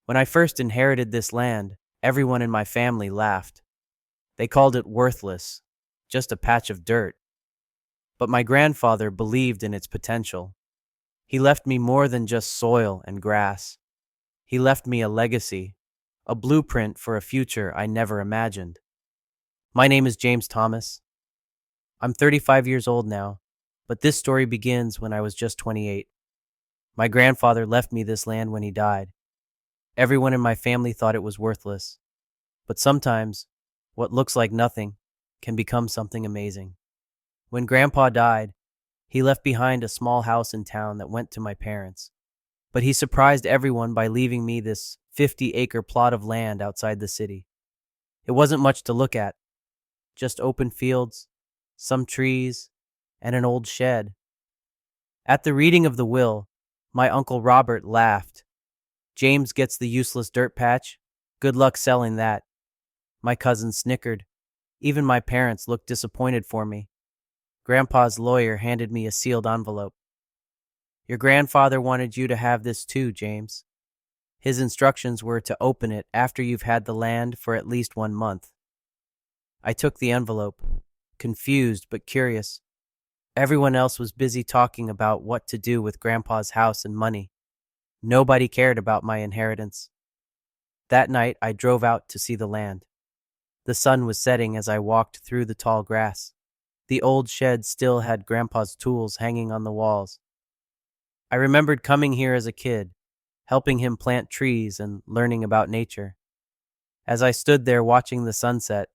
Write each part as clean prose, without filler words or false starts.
When I first inherited this land, everyone in my family laughed. They called it worthless, just a patch of dirt. But my grandfather believed in its potential. He left me more than just soil and grass. He left me a legacy, a blueprint for a future I never imagined. My name is James Thomas. I'm 35 years old now, but this story begins when I was just 28. My grandfather left me this land when he died. Everyone in my family thought it was worthless, but sometimes what looks like nothing can become something amazing. When Grandpa died, he left behind a small house in town that went to my parents. But he surprised everyone by leaving me this 50-acre plot of land outside the city. It wasn't much to look at, just open fields, some trees, and an old shed. At the reading of the will, my Uncle Robert laughed. James gets the useless dirt patch. Good luck selling that. My cousin snickered. Even my parents looked disappointed for me. Grandpa's lawyer handed me a sealed envelope. Your grandfather wanted you to have this too, James. His instructions were to open it after you've had the land for at least 1 month. I took the envelope, confused but curious. Everyone else was busy talking about what to do with Grandpa's house and money. Nobody cared about my inheritance. That night, I drove out to see the land. The sun was setting as I walked through the tall grass. The old shed still had Grandpa's tools hanging on the walls. I remembered coming here as a kid, helping him plant trees and learning about nature. As I stood there watching the sunset,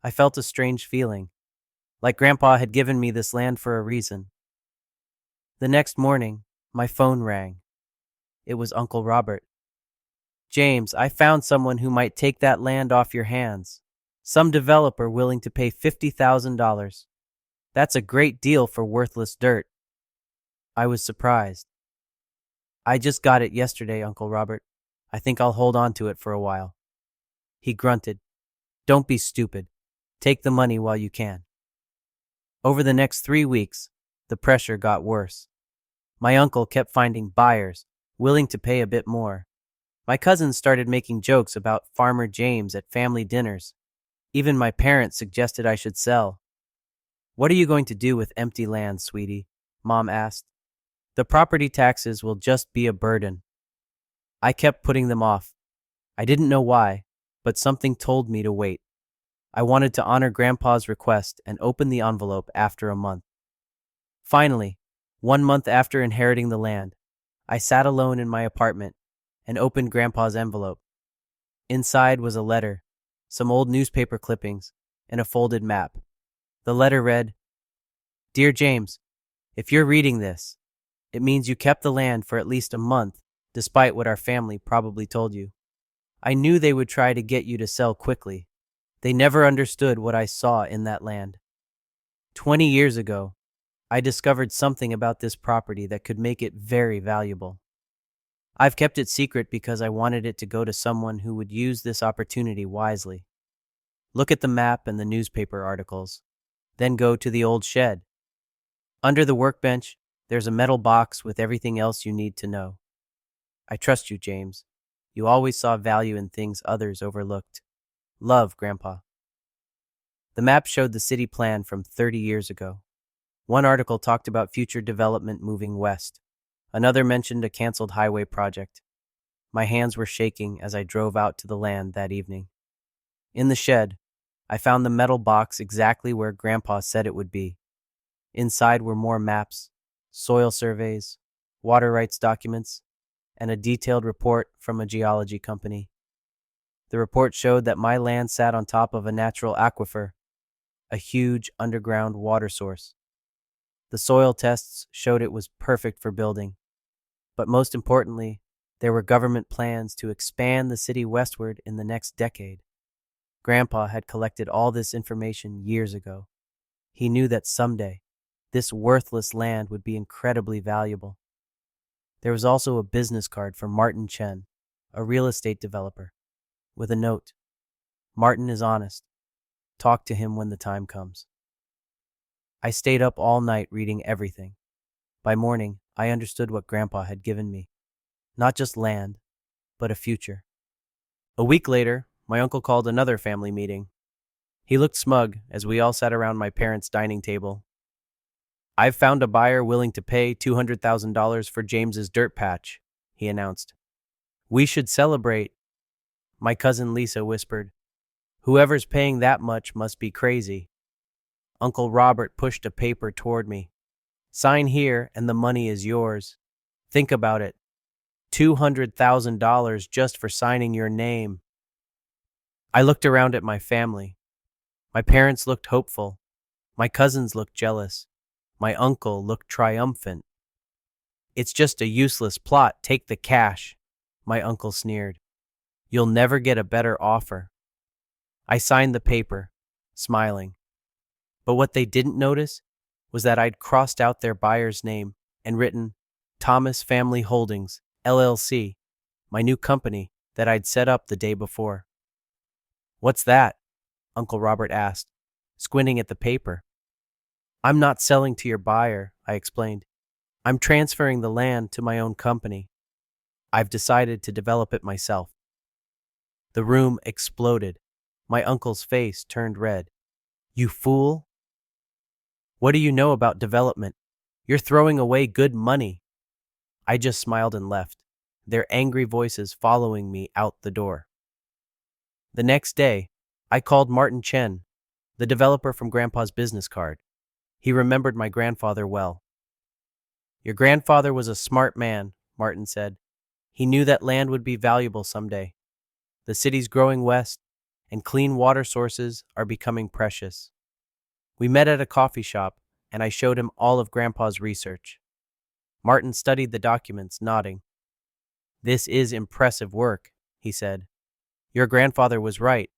I felt a strange feeling, like Grandpa had given me this land for a reason. The next morning, my phone rang. It was Uncle Robert. James, I found someone who might take that land off your hands. Some developer willing to pay $50,000. That's a great deal for worthless dirt. I was surprised. I just got it yesterday, Uncle Robert. I think I'll hold on to it for a while. He grunted. Don't be stupid. Take the money while you can. Over the next 3 weeks, the pressure got worse. My uncle kept finding buyers, willing to pay a bit more. My cousins started making jokes about Farmer James at family dinners. Even my parents suggested I should sell. What are you going to do with empty land, sweetie? Mom asked. The property taxes will just be a burden. I kept putting them off. I didn't know why, but something told me to wait. I wanted to honor Grandpa's request and open the envelope after a month. Finally, 1 month after inheriting the land, I sat alone in my apartment and opened Grandpa's envelope. Inside was a letter, some old newspaper clippings, and a folded map. The letter read, Dear James, if you're reading this, it means you kept the land for at least a month, despite what our family probably told you. I knew they would try to get you to sell quickly. They never understood what I saw in that land. 20 years ago, I discovered something about this property that could make it very valuable. I've kept it secret because I wanted it to go to someone who would use this opportunity wisely. Look at the map and the newspaper articles. Then go to the old shed. Under the workbench, there's a metal box with everything else you need to know. I trust you, James. You always saw value in things others overlooked. Love, Grandpa. The map showed the city plan from 30 years ago. One article talked about future development moving west. Another mentioned a canceled highway project. My hands were shaking as I drove out to the land that evening. In the shed, I found the metal box exactly where Grandpa said it would be. Inside were more maps, soil surveys, water rights documents, and a detailed report from a geology company. The report showed that my land sat on top of a natural aquifer, a huge underground water source. The soil tests showed it was perfect for building. But most importantly, there were government plans to expand the city westward in the next decade. Grandpa had collected all this information years ago. He knew that someday, this worthless land would be incredibly valuable. There was also a business card for Martin Chen, a real estate developer, with a note. Martin is honest. Talk to him when the time comes. I stayed up all night reading everything. By morning, I understood what Grandpa had given me. Not just land, but a future. A week later, my uncle called another family meeting. He looked smug as we all sat around my parents' dining table. "I've found a buyer willing to pay $200,000 for James's dirt patch," he announced. "We should celebrate," my cousin Lisa whispered. "Whoever's paying that much must be crazy." Uncle Robert pushed a paper toward me. "Sign here and the money is yours. Think about it. $200,000 just for signing your name." I looked around at my family. My parents looked hopeful. My cousins looked jealous. My uncle looked triumphant. "It's just a useless plot. Take the cash," my uncle sneered. "You'll never get a better offer." I signed the paper, smiling. But what they didn't notice was that I'd crossed out their buyer's name and written Thomas Family Holdings, LLC, my new company that I'd set up the day before. "What's that?" Uncle Robert asked, squinting at the paper. "I'm not selling to your buyer," I explained. "I'm transferring the land to my own company. I've decided to develop it myself." The room exploded. My uncle's face turned red. "You fool! What do you know about development? You're throwing away good money." I just smiled and left, their angry voices following me out the door. The next day, I called Martin Chen, the developer from Grandpa's business card. He remembered my grandfather well. "Your grandfather was a smart man," Martin said. "He knew that land would be valuable someday. The city's growing west, and clean water sources are becoming precious." We met at a coffee shop, and I showed him all of Grandpa's research. Martin studied the documents, nodding. "This is impressive work," he said. "Your grandfather was right.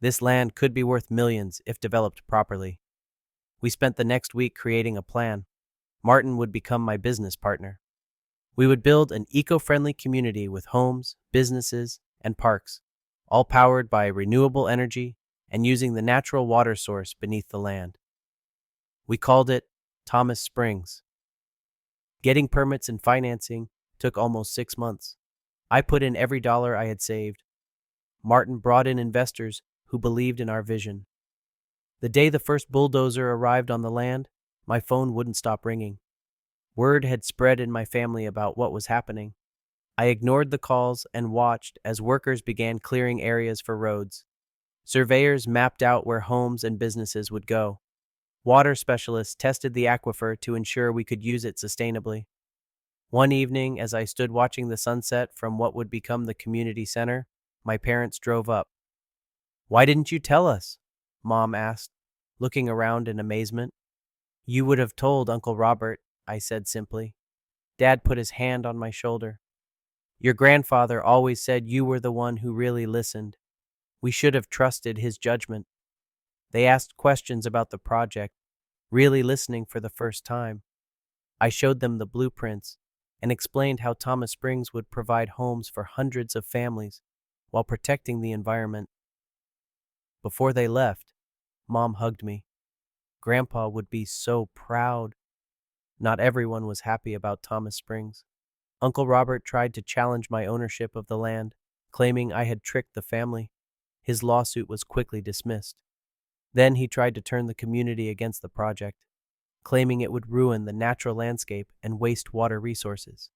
This land could be worth millions if developed properly." We spent the next week creating a plan. Martin would become my business partner. We would build an eco-friendly community with homes, businesses, and parks, all powered by renewable energy and using the natural water source beneath the land. We called it Thomas Springs. Getting permits and financing took almost 6 months. I put in every dollar I had saved. Martin brought in investors who believed in our vision. The day the first bulldozer arrived on the land, my phone wouldn't stop ringing. Word had spread in my family about what was happening. I ignored the calls and watched as workers began clearing areas for roads. Surveyors mapped out where homes and businesses would go. Water specialists tested the aquifer to ensure we could use it sustainably. One evening, as I stood watching the sunset from what would become the community center, my parents drove up. "Why didn't you tell us?" Mom asked, looking around in amazement. "You would have told Uncle Robert," I said simply. Dad put his hand on my shoulder. "Your grandfather always said you were the one who really listened. We should have trusted his judgment." They asked questions about the project, really listening for the first time. I showed them the blueprints and explained how Thomas Springs would provide homes for hundreds of families while protecting the environment. Before they left, Mom hugged me. Grandpa would be so proud. Not everyone was happy about Thomas Springs. Uncle Robert tried to challenge my ownership of the land, claiming I had tricked the family. His lawsuit was quickly dismissed. Then he tried to turn the community against the project, claiming it would ruin the natural landscape and waste water resources.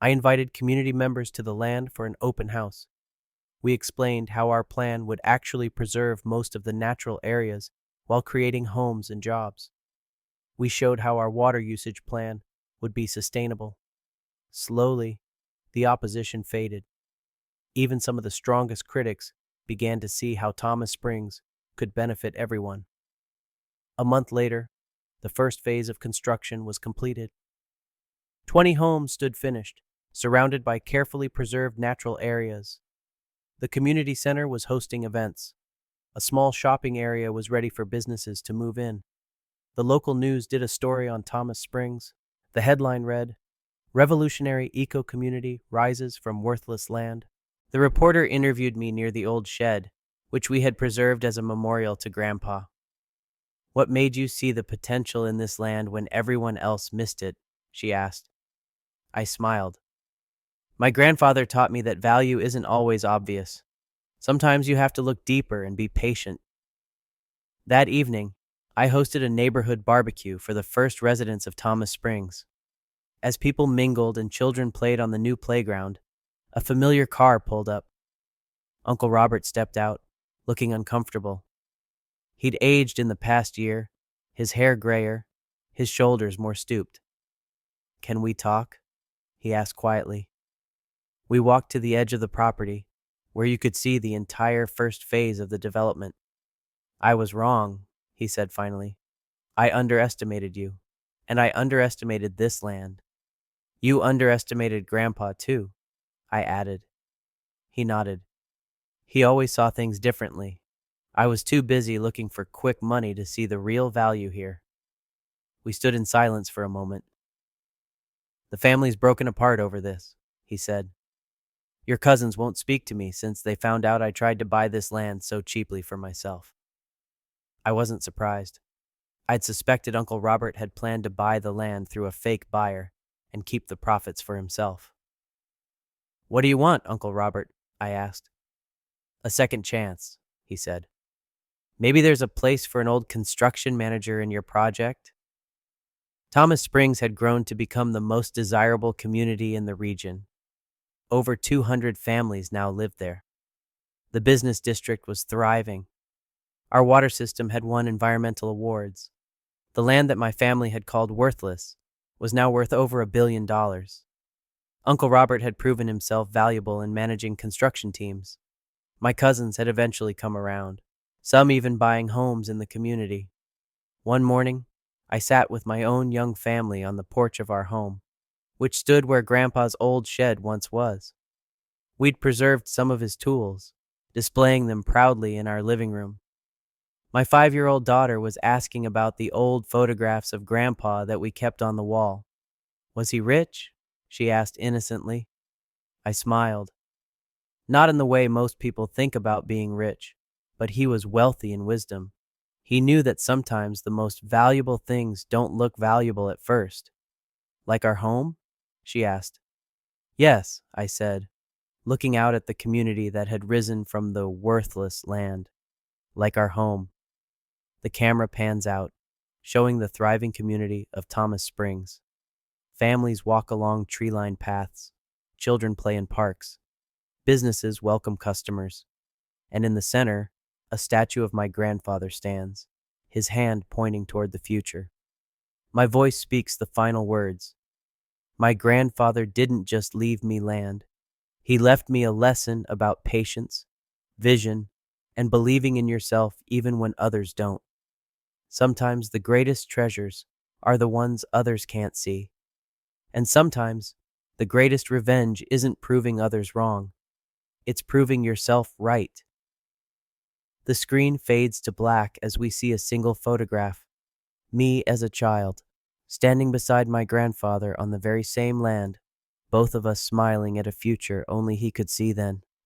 I invited community members to the land for an open house. We explained how our plan would actually preserve most of the natural areas while creating homes and jobs. We showed how our water usage plan would be sustainable. Slowly, the opposition faded. Even some of the strongest critics began to see how Thomas Springs could benefit everyone. A month later, the first phase of construction was completed. 20 homes stood finished, surrounded by carefully preserved natural areas. The community center was hosting events. A small shopping area was ready for businesses to move in. The local news did a story on Thomas Springs. The headline read, "Revolutionary Eco-Community Rises from Worthless Land." The reporter interviewed me near the old shed, which we had preserved as a memorial to Grandpa. "What made you see the potential in this land when everyone else missed it?" she asked. I smiled. "My grandfather taught me that value isn't always obvious. Sometimes you have to look deeper and be patient. That evening, I hosted a neighborhood barbecue for the first residents of Thomas Springs. As people mingled and children played on the new playground, a familiar car pulled up. Uncle Robert stepped out, looking uncomfortable. He'd aged in the past year, his hair grayer, his shoulders more stooped. "Can we talk?" he asked quietly. We walked to the edge of the property, where you could see the entire first phase of the development. "I was wrong," he said finally. "I underestimated you, and I underestimated this land. You underestimated Grandpa, too," I added. He nodded. He always saw things differently. I was too busy looking for quick money to see the real value here. We stood in silence for a moment. "The family's broken apart over this," he said. "Your cousins won't speak to me since they found out I tried to buy this land so cheaply for myself." I wasn't surprised. I'd suspected Uncle Robert had planned to buy the land through a fake buyer and keep the profits for himself. "What do you want, Uncle Robert?" I asked. "A second chance," he said. "Maybe there's a place for an old construction manager in your project?" Thomas Springs had grown to become the most desirable community in the region. Over 200 families now lived there. The business district was thriving. Our water system had won environmental awards. The land that my family had called worthless was now worth over $1 billion. Uncle Robert had proven himself valuable in managing construction teams. My cousins had eventually come around, some even buying homes in the community. One morning, I sat with my own young family on the porch of our home, which stood where Grandpa's old shed once was. We'd preserved some of his tools, displaying them proudly in our living room. My 5-year-old daughter was asking about the old photographs of Grandpa that we kept on the wall. "Was he rich?" she asked innocently. I smiled. "Not in the way most people think about being rich, but he was wealthy in wisdom. He knew that sometimes the most valuable things don't look valuable at first." "Like our home?" she asked. "Yes," I said, looking out at the community that had risen from the worthless land. "Like our home." The camera pans out, showing the thriving community of Thomas Springs. Families walk along tree-lined paths, children play in parks, businesses welcome customers, and in the center, a statue of my grandfather stands, his hand pointing toward the future. My voice speaks the final words. My grandfather didn't just leave me land. He left me a lesson about patience, vision, and believing in yourself even when others don't. Sometimes the greatest treasures are the ones others can't see. And sometimes the greatest revenge isn't proving others wrong. It's proving yourself right. The screen fades to black as we see a single photograph. Me as a child, standing beside my grandfather on the very same land, both of us smiling at a future only he could see then.